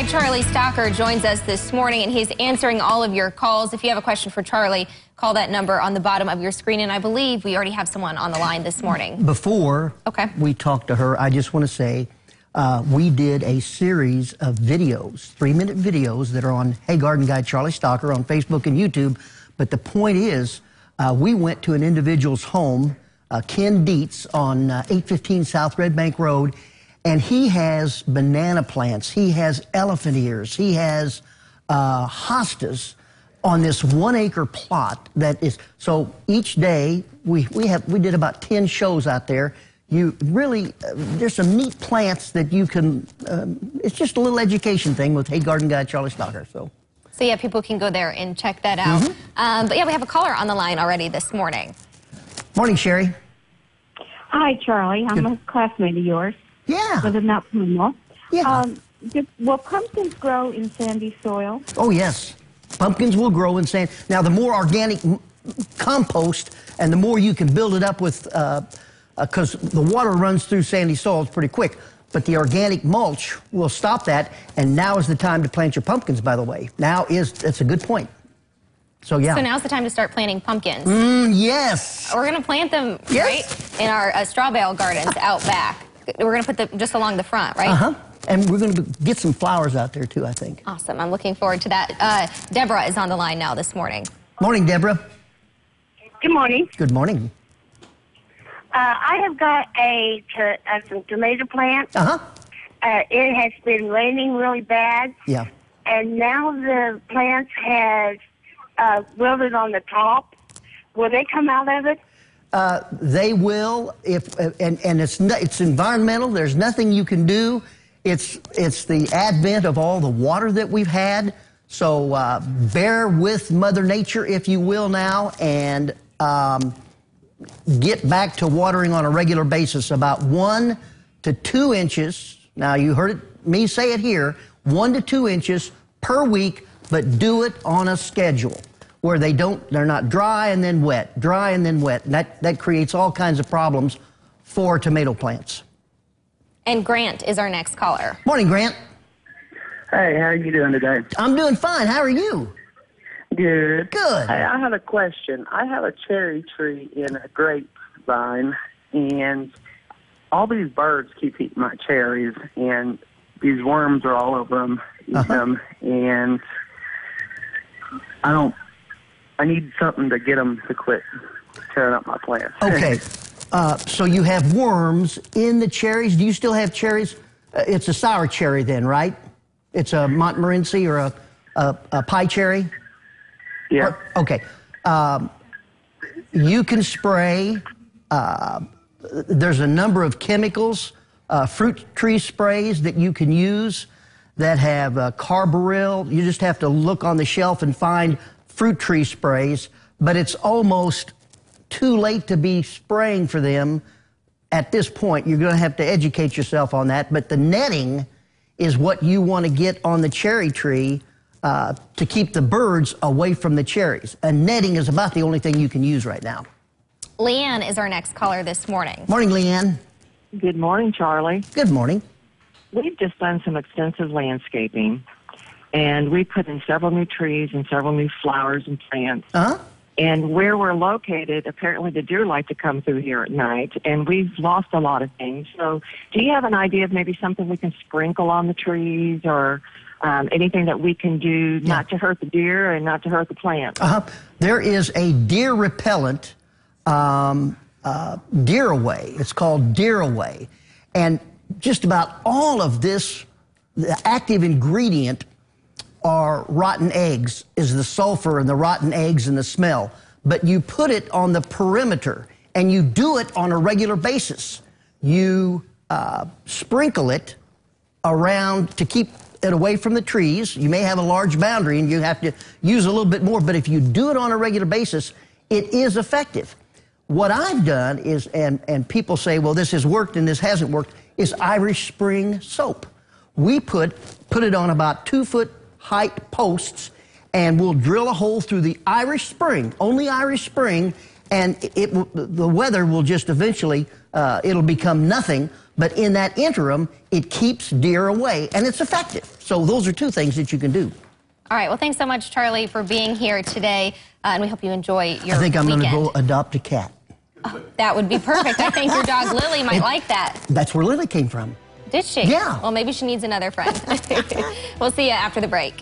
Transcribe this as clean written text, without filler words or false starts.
Guide Charlie Stocker joins us this morning, and he's answering all of your calls. If you have a question for Charlie, call that number on the bottom of your screen, and I believe we already have someone on the line this morning. Before we talk to her, I just want to say we did a series of videos, 3-minute videos that are on Hey Garden Guide Charlie Stocker on Facebook and YouTube. But the point is, we went to an individual's home, Ken Dietz, on 815 South Red Bank Road, and he has banana plants, he has elephant ears, he has hostas on this 1-acre plot that is, so each day we did about 10 shows out there. You really, there's some neat plants that you can, it's just a little education thing with Hey Garden Guide Charlie Stocker. So yeah, people can go there and check that out. But yeah, we have a caller on the line already this morning. Morning, Sherry. Hi, Charlie. I'm a classmate of yours. Yeah. Live in Mount Puno. Yeah. Will pumpkins grow in sandy soil? Oh, yes. Pumpkins will grow in sand. Now, the more organic compost and the more you can build it up with, because the water runs through sandy soils pretty quick, but the organic mulch will stop that, and now is the time to plant your pumpkins, by the way. That's a good point. So, yeah. So now's the time to start planting pumpkins. Yes. We're going to plant them, right, in our straw bale gardens out back. We're going to put them just along the front, right? And we're going to get some flowers out there, too, I think. Awesome. I'm looking forward to that. Deborah is on the line now this morning. Morning, Deborah. Good morning. Good morning. I have got some tomato plants. It has been raining really bad. Yeah. And now the plants have wilted on the top. Will they come out of it? They will, and it's environmental. There's nothing you can do. It's the advent of all the water that we've had. So bear with Mother Nature, if you will, now, and get back to watering on a regular basis, about 1 to 2 inches. Now, you heard me say it here, 1 to 2 inches per week, but do it on a schedule where they're not dry and then wet, dry and then wet. And that creates all kinds of problems for tomato plants. And Grant is our next caller. Morning, Grant. Hey, how are you doing today? I'm doing fine. How are you? Good. Good. Hey, I have a question. I have a cherry tree in a grapevine, and all these birds keep eating my cherries, and these worms are all over them, eating them, and I need something to get them to quit tearing up my plants. Okay. So you have worms in the cherries. Do you still have cherries? It's a sour cherry then, right? It's a Montmorency or a pie cherry? Yeah. Okay. You can spray. There's a number of chemicals, fruit tree sprays that you can use that have carbaryl. You just have to look on the shelf and find fruit tree sprays, but it's almost too late to be spraying for them at this point. You're going to have to educate yourself on that, but the netting is what you want to get on the cherry tree to keep the birds away from the cherries. And netting is about the only thing you can use right now. Leanne is our next caller this morning. Morning, Leanne. Good morning, Charlie. Good morning. We've just done some extensive landscaping, and we put in several new trees and several new flowers and plants. And where we're located, apparently the deer like to come through here at night, and we've lost a lot of things. So do you have an idea of maybe something we can sprinkle on the trees or anything that we can do not to hurt the deer and not to hurt the plants? There is a deer repellent, Deer Away. It's called Deer Away. And just about all of this, the active ingredient are rotten eggs, is the sulfur and the rotten eggs and the smell. But you put it on the perimeter, and you do it on a regular basis. You sprinkle it around to keep it away from the trees. You may have a large boundary, and you have to use a little bit more, but if you do it on a regular basis, it is effective. What I've done is, and people say, well, this has worked and this hasn't worked, is Irish Spring soap. We put it on about 2-foot height posts, and we'll drill a hole through the Irish Spring, only Irish Spring, and the weather will just eventually it'll become nothing. But in that interim, it keeps deer away, and it's effective. So those are two things that you can do. All right. Well, thanks so much, Charlie, for being here today, and we hope you enjoy your I think I'm going to weekend. go adopt a cat. Oh, that would be perfect. I think your dog Lily might like that. That's where Lily came from. Did she? Yeah. Well, maybe she needs another friend. We'll see you after the break.